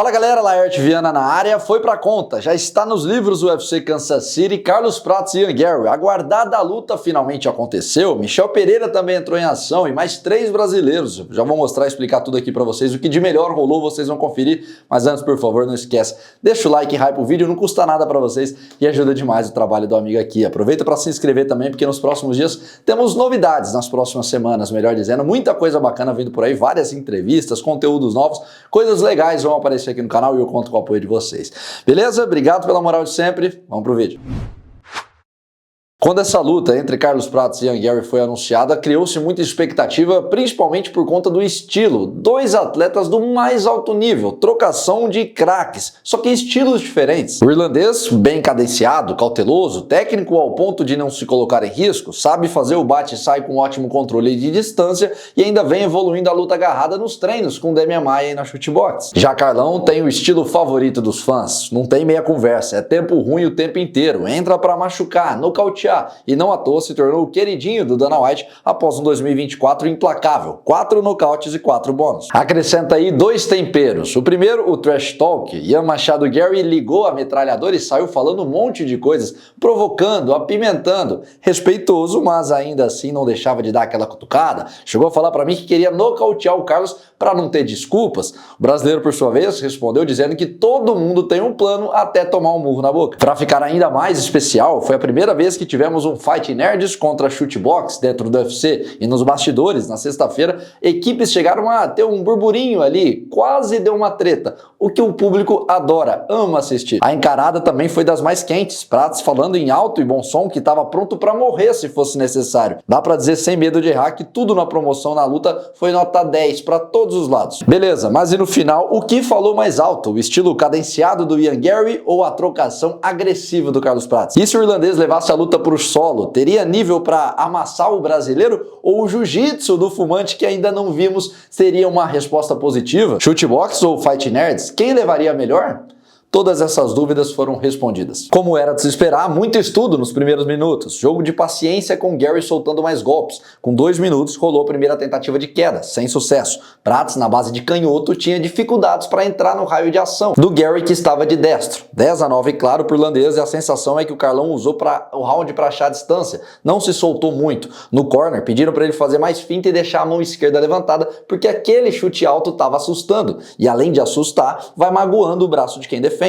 Fala galera, Laerte Viana na área, foi pra conta, já está nos livros do UFC Kansas City, Carlos Prates e Ian Garry. A aguardada luta finalmente aconteceu, Michel Pereira também entrou em ação e mais 3 brasileiros. Já vou mostrar e explicar tudo aqui pra vocês, o que de melhor rolou, vocês vão conferir. Mas antes, por favor, não esquece, deixa o like e hype o vídeo, não custa nada pra vocês e ajuda demais o trabalho do amigo aqui. Aproveita pra se inscrever também, porque nos próximos dias temos novidades, nas próximas semanas, melhor dizendo, muita coisa bacana vindo por aí, várias entrevistas, conteúdos novos, coisas legais vão aparecer aqui no canal e eu conto com o apoio de vocês. Beleza? Obrigado pela moral de sempre. Vamos pro vídeo. Quando essa luta entre Carlos Prates e Ian Garry foi anunciada, criou-se muita expectativa, principalmente por conta do estilo. 2 atletas do mais alto nível, trocação de craques, só que estilos diferentes. O irlandês, bem cadenciado, cauteloso, técnico ao ponto de não se colocar em risco, sabe fazer o bate e sai com ótimo controle de distância e ainda vem evoluindo a luta agarrada nos treinos com Demian Maia e na shootbox. Já Carlão tem o estilo favorito dos fãs, não tem meia conversa, é tempo ruim o tempo inteiro, entra pra machucar, nocautear, e não à toa se tornou o queridinho do Dana White após um 2024 implacável, 4 nocautes e 4 bônus. Acrescenta aí 2 temperos. O primeiro, o trash talk. Ian Machado Garry ligou a metralhadora e saiu falando um monte de coisas, provocando, apimentando. Respeitoso, mas ainda assim não deixava de dar aquela cutucada. Chegou a falar pra mim que queria nocautear o Carlos para não ter desculpas. O brasileiro, por sua vez, respondeu dizendo que todo mundo tem um plano até tomar um murro na boca. Para ficar ainda mais especial, foi a primeira vez que tivemos um Fight Nerds contra Shootbox dentro do UFC e nos bastidores, na sexta-feira, equipes chegaram a ter um burburinho ali, quase deu uma treta, o que o público adora, ama assistir. A encarada também foi das mais quentes, Prates falando em alto e bom som que estava pronto para morrer se fosse necessário. Dá para dizer sem medo de errar que tudo na promoção na luta foi nota 10 para todos os lados. Beleza, mas e no final, o que falou mais alto? O estilo cadenciado do Ian Garry ou a trocação agressiva do Carlos Prates? E se o irlandês levasse a luta pro solo, teria nível para amassar o brasileiro ou o jiu-jitsu do fumante que ainda não vimos seria uma resposta positiva? Shootbox ou Fight Nerds? Quem levaria melhor? Todas essas dúvidas foram respondidas. Como era de se esperar, muito estudo nos primeiros minutos. Jogo de paciência com Garry soltando mais golpes. Com 2 minutos, rolou a primeira tentativa de queda, sem sucesso. Prates, na base de canhoto, tinha dificuldades para entrar no raio de ação do Garry, que estava de destro. 10-9, claro, para o irlandês, e a sensação é que o Carlão usou o round para achar a distância. Não se soltou muito. No corner, pediram para ele fazer mais finta e deixar a mão esquerda levantada, porque aquele chute alto estava assustando. E além de assustar, vai magoando o braço de quem defende.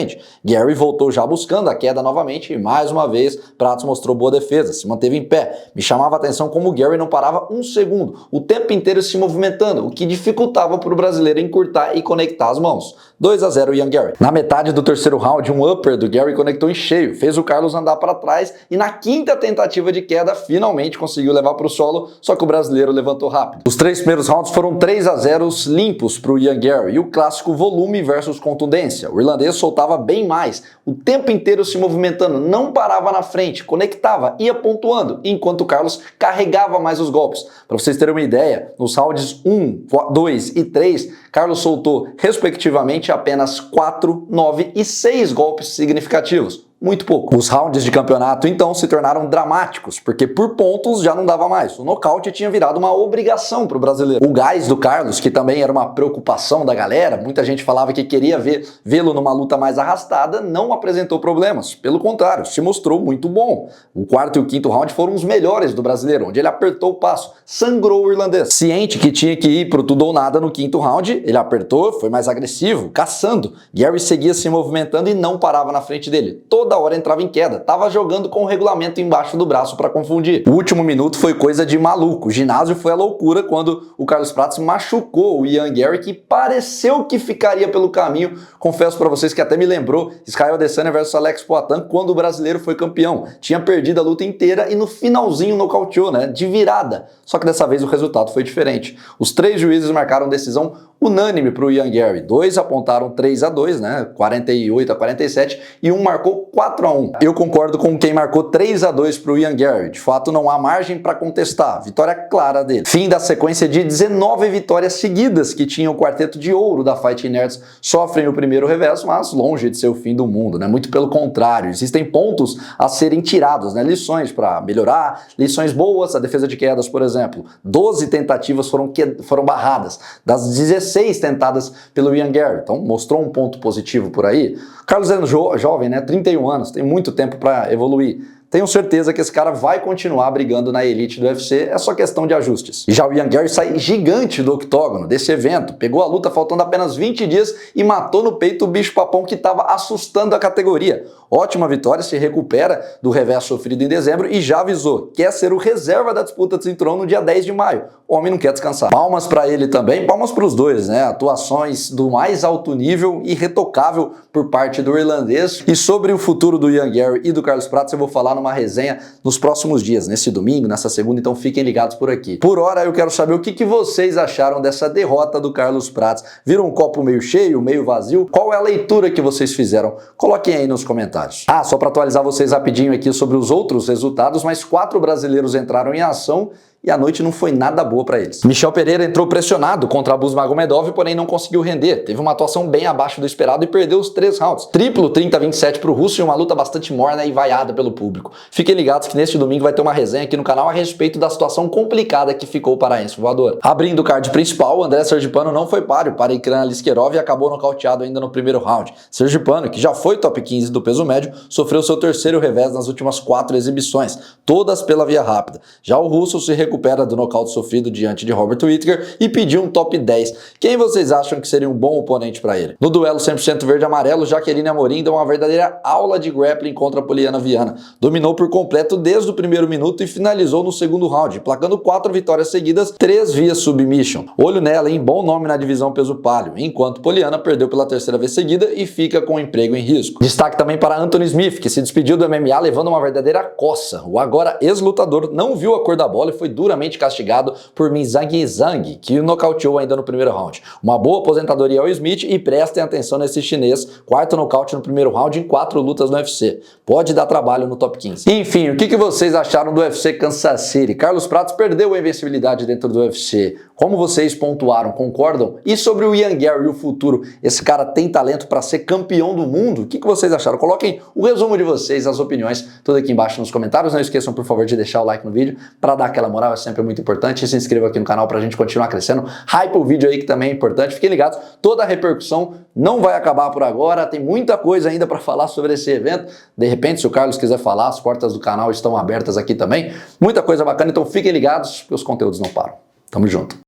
Garry voltou já buscando a queda novamente e mais uma vez Prates mostrou boa defesa, se manteve em pé. Me chamava a atenção como o Garry não parava um segundo, o tempo inteiro se movimentando, o que dificultava para o brasileiro encurtar e conectar as mãos. 2-0 Ian Garry. Na metade do terceiro round, um upper do Garry conectou em cheio, fez o Carlos andar para trás e na 5ª tentativa de queda finalmente conseguiu levar para o solo, só que o brasileiro levantou rápido. Os 3 primeiros rounds foram 3-0 limpos para o Ian Garry e o clássico volume versus contundência. O irlandês soltava bem mais, o tempo inteiro se movimentando, não parava na frente, conectava, ia pontuando, enquanto o Carlos carregava mais os golpes. Para vocês terem uma ideia, nos rounds 1, 2 e 3, Carlos soltou, respectivamente, apenas 4, 9 e 6 golpes significativos. Muito pouco. Os rounds de campeonato, então, se tornaram dramáticos, porque por pontos já não dava mais. O nocaute tinha virado uma obrigação para o brasileiro. O gás do Carlos, que também era uma preocupação da galera, muita gente falava que queria vê-lo numa luta mais arrastada, não apresentou problemas. Pelo contrário, se mostrou muito bom. O 4º e o 5º round foram os melhores do brasileiro, onde ele apertou o passo, sangrou o irlandês. Ciente que tinha que ir pro tudo ou nada no 5º round, ele apertou, foi mais agressivo, caçando. Garry seguia se movimentando e não parava na frente dele. Toda hora entrava em queda, tava jogando com o regulamento embaixo do braço para confundir. O último minuto foi coisa de maluco, o ginásio foi a loucura quando o Carlos Prates machucou o Ian Garry, que pareceu que ficaria pelo caminho. Confesso para vocês que até me lembrou Israel Adesanya versus Alex Poatan quando o brasileiro foi campeão. Tinha perdido a luta inteira e no finalzinho nocauteou, né, de virada. Só que dessa vez o resultado foi diferente. Os 3 juízes marcaram decisão unânime para o Ian Garry. 2 apontaram 3-2, né? 48-47, e um marcou 4-1. Eu concordo com quem marcou 3-2 para o Ian Garry. De fato, não há margem para contestar. Vitória clara dele. Fim da sequência de 19 vitórias seguidas que tinha o quarteto de ouro da Fight Nerds. Sofrem o primeiro revés, mas longe de ser o fim do mundo, né? Muito pelo contrário. Existem pontos a serem tirados, né? Lições para melhorar, lições boas, a defesa de quedas, por exemplo. 12 tentativas foram barradas. Das 16 16 tentadas pelo Ian Gary. Então mostrou um ponto positivo por aí. Carlos é jovem, né? 31 anos, tem muito tempo para evoluir. Tenho certeza que esse cara vai continuar brigando na elite do UFC, é só questão de ajustes. E já o Ian Gary sai gigante do octógono desse evento, pegou a luta faltando apenas 20 dias e matou no peito o bicho-papão que estava assustando a categoria. Ótima vitória, se recupera do revés sofrido em dezembro e já avisou, quer ser o reserva da disputa de cinturão no dia 10 de maio. O homem não quer descansar. Palmas para ele também, palmas para os dois, né? Atuações do mais alto nível e irretocável por parte do irlandês. E sobre o futuro do Ian Gary e do Carlos Prates eu vou falar numa resenha nos próximos dias, nesse domingo, nessa segunda, então fiquem ligados por aqui. Por hora eu quero saber o que vocês acharam dessa derrota do Carlos Prates. Viram um copo meio cheio, meio vazio? Qual é a leitura que vocês fizeram? Coloquem aí nos comentários. Ah, só para atualizar vocês rapidinho aqui sobre os outros resultados, mas 4 brasileiros entraram em ação e a noite não foi nada boa para eles. Michel Pereira entrou pressionado contra Abus Magomedov, porém não conseguiu render. Teve uma atuação bem abaixo do esperado e perdeu os 3 rounds. Triplo 30-27 para o russo e uma luta bastante morna e vaiada pelo público. Fiquem ligados que neste domingo vai ter uma resenha aqui no canal a respeito da situação complicada que ficou o paraense voador. Abrindo o card principal, o André Sergipano não foi páreo para Ikran Aliskerov e acabou nocauteado ainda no primeiro round. Sergipano, que já foi top 15 do peso médio, sofreu seu terceiro revés nas últimas 4 exibições, todas pela via rápida. Já o russo se recupera do nocaute sofrido diante de Robert Whittaker e pediu um top 10. Quem vocês acham que seria um bom oponente para ele? No duelo 100% verde-amarelo, Jaqueline Amorim deu uma verdadeira aula de grappling contra Poliana Viana. Dominou por completo desde o primeiro minuto e finalizou no segundo round, placando 4 vitórias seguidas, 3 via submission. Olho nela, hein? Bom nome na divisão peso palio, enquanto Poliana perdeu pela terceira vez seguida e fica com o emprego em risco. Destaque também para Anthony Smith, que se despediu do MMA levando uma verdadeira coça. O agora ex-lutador não viu a cor da bola e foi duramente castigado por Minzang Zhang, que o nocauteou ainda no primeiro round. Uma boa aposentadoria ao Smith e prestem atenção nesse chinês, 4º nocaute no primeiro round em 4 lutas no UFC. Pode dar trabalho no top 15. Enfim, o que vocês acharam do UFC Kansas City? Carlos Prates perdeu a invencibilidade dentro do UFC. Como vocês pontuaram, concordam? E sobre o Ian Gary e o futuro? Esse cara tem talento para ser campeão do mundo? O que vocês acharam? Coloquem o resumo de vocês, as opiniões, tudo aqui embaixo nos comentários. Não esqueçam, por favor, de deixar o like no vídeo para dar aquela moral, é sempre muito importante. E se inscreva aqui no canal para a gente continuar crescendo. Hype o vídeo aí que também é importante. Fiquem ligados, toda a repercussão não vai acabar por agora. Tem muita coisa ainda para falar sobre esse evento. De repente, se o Carlos quiser falar, as portas do canal estão abertas aqui também. Muita coisa bacana, então fiquem ligados que os conteúdos não param. Tamo junto.